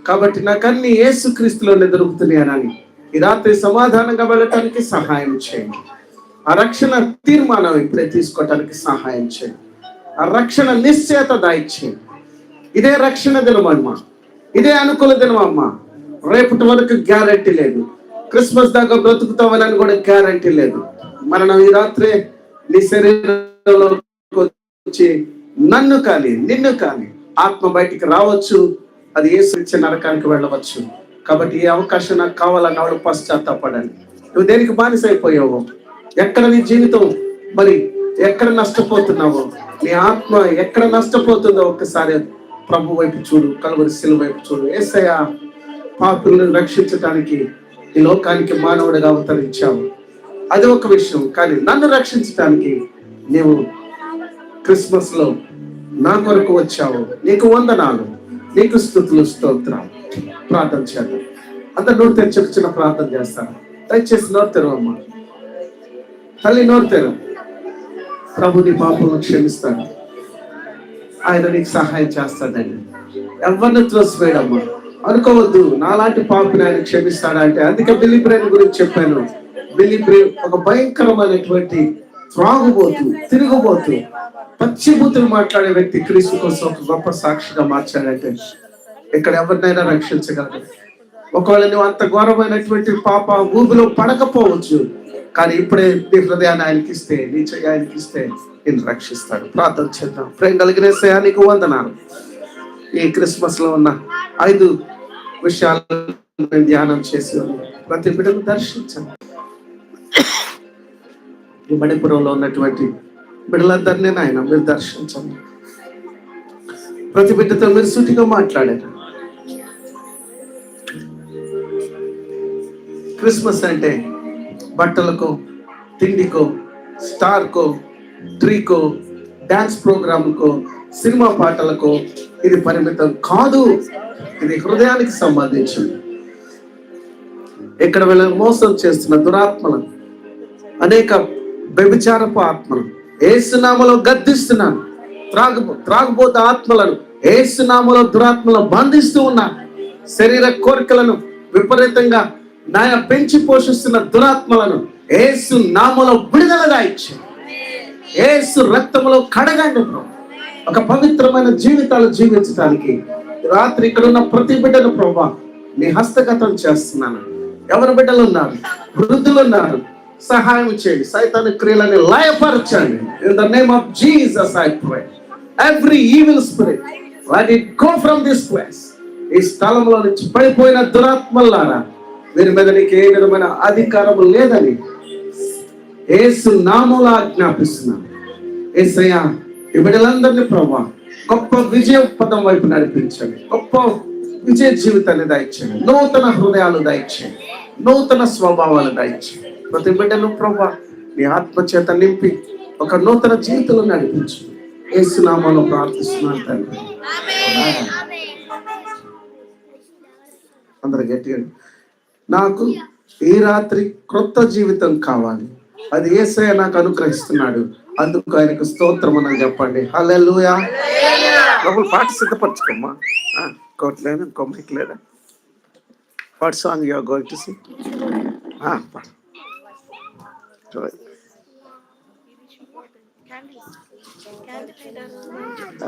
కాబట్టి నాకు అన్ని యేసుక్రీస్తులోనే దొరుకుతున్నాయని ఈ రాత్రి సమాధానంగా వెళ్ళటానికి సహాయం చేయండి. ఆ రక్షణ తీర్మానం ఇప్పుడే తీసుకోవటానికి సహాయం చేయండి. ఆ రక్షణ నిశ్చయత దాయిచ్చేయండి. ఇదే రక్షణ దినమమ్మా, ఇదే అనుకూల దినమమ్మా. రేపటి వరకు గ్యారంటీ లేదు, క్రిస్మస్ దాకా బ్రతుకుతామని కూడా గ్యారంటీ లేదు. మరణం ఈ రాత్రే నీ శరీరంలో వచ్చి నన్ను కానీ నిన్ను కానీ ఆత్మ బయటికి రావచ్చు. అది యేసు ఇచ్చే నరకానికి వెళ్ళవచ్చు. కాబట్టి ఈ అవకాశం నాకు కావాలన్నవాడు పశ్చాత్తాపడండి. నువ్వు దేనికి బానిస అయిపోయావో, ఎక్కడ నీ జీవితం మరి ఎక్కడ నష్టపోతున్నావో, నీ ఆత్మ ఎక్కడ నష్టపోతుందో ఒక్కసారి ప్రభు వైపు చూడు, కల్వరి శిలువ వైపు చూడు. యేసయ్య పాపులను రక్షించడానికి ఈ లోకానికి మానవుడిగా అవతరించావు, అది ఒక విషయం. కానీ నన్ను రక్షించడానికి నీవు క్రిస్మస్ లో నా కొరకు వచ్చావు. నీకు వందనాలు, నీకు స్తుతులు, స్తోత్రాలు. ప్రార్థన చేద్దాం. అందరు నోరు తెరిచి ఒక చిన్న ప్రార్థన చేస్తాను. దయచేసి నోరు తెరవమ్మా. తల్లి నోరు తెరవు. ప్రభు నీ పాపలను క్షమిస్తాడు, ఆయన నీకు సహాయం చేస్తాడండి. ఎవరిని త్రోసివేయడమ్మా అనుకోవద్దు. నాలాంటి పాపిని ఆయన క్షమిస్తాడా అంటే, అందుకే బిల్లీ బ్రేన్ గురించి చెప్పాను. బిల్లీ బ్రేన్ ఒక భయంకరమైనటువంటి త్రాగుబోతు, తిరుగుబోతు, పచ్చిబూతులు మాట్లాడే వ్యక్తి క్రీస్తు కోసం ఒక గొప్ప సాక్షిగా మార్చాడంటే ఇక్కడ ఎవరినైనా రక్షించగలరు. ఒకవేళ నువ్వు అంత ఘోరమైనటువంటి పాప ఊబిలో పడకపోవచ్చు, కానీ ఇప్పుడే నీ హృదయాన్ని ఆయనకి ఇస్తే, నీ చెయ్యి ఆయనకి ఇస్తే నేను రక్షిస్తాడు. ప్రార్థన చేద్దాం. ప్రేమ కలిగిన యేసయ్యా నీకు వందనాలు. ఈ క్రిస్మస్ లో ఉన్న 5 విషయాలు నేను ధ్యానం చేసి ప్రతి బిడ్డను దర్శించండి. ఈ మణిపురంలో ఉన్నటువంటి బిడ్డలందరినీ ఆయన మీరు దర్శించండి. ప్రతి బిడ్డతో మీరు సూటిగా మాట్లాడారు. క్రిస్మస్ అంటే బట్టలకో, తిండికో, స్టార్కో, ట్రీకో, డాన్స్ ప్రోగ్రాంకో, సినిమా పాటలకో ఇది పరిమితం కాదు. ఇది హృదయానికి సంబంధించింది. ఇక్కడ వీళ్ళ మోసం చేస్తున్న దురాత్మలను, అనేక వ్యభిచారపు ఆత్మలను యేసునామములో గద్దిస్తున్నాను. త్రాగుబోత ఆత్మలను యేసునామములో దురాత్మలను బంధిస్తూ ఉన్నాను. శరీర కోరికలను విపరీతంగా నాయన పెంచి పోషిస్తున్న దురాత్మలను యేసు నామములో విడుదలగా ఇచ్చి యేసు రక్తములో కడగండి. ఒక పవిత్రమైన జీవితాలు జీవించడానికి రాత్రి ఇక్కడ ఉన్న ప్రతి బిడ్డను ప్రభా నీ హస్తగతం చేస్తున్నాను. ఎవరి బిడ్డలు ఉన్నారు, వృద్ధులు ఉన్నారు, సహాయం చేయండి. సైతాను క్రియలని లయపరచండి. In the name of Jesus I pray. Every evil spirit let it go from this place. ఈ స్థలంలో నుంచి పడిపోయిన దురాత్మలారా, వీరి మీద నీకు ఏ విధమైన అధికారం లేదని యేసు నామములో ఆజ్ఞాపిస్తున్నాను. యేసయ్యా ఈ బిడ్డలందరినీ ప్రభా గొప్ప విజయ పదం వైపు నడిపించండి. గొప్ప విజయ జీవితాన్ని దయచేయండి. నూతన హృదయాలు దయచేయండి. నూతన స్వభావాలు దయచేయండి. ప్రతి బిడ్డను ప్రభా నీ ఆత్మ చేత నింపి ఒక నూతన జీవితంలో నడిపించు. యేసు నామములో ప్రార్థిస్తున్నాను తండ్రి. అందరూ గట్టిగా నాకు ఈ రాత్రి క్రొత్త జీవితం కావాలి, అది యేసయ్య నాకు అనుగ్రహిస్తున్నాడు, అందుకు ఆయనకు స్తోత్రం అని చెప్పండి. హల్లెలూయా. లోపల పాట సిద్ధపరచుకోమ్మా. కోట్లేదు, ఇంకో మైక్ లేదా? What song you are going to sing?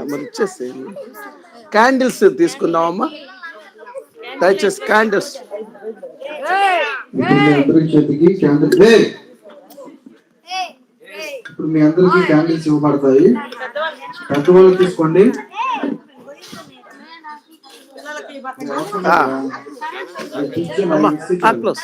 మరి ఇచ్చేసి క్యాండిల్స్ తీసుకుందామమ్మా, దయచేసి క్యాండిల్స్. ఇప్పుడు మీ అందరికి క్యాండిల్స్ ఇవ్వబడతాయి, పెద్దవాళ్ళు తీసుకోండి. క్లోజ్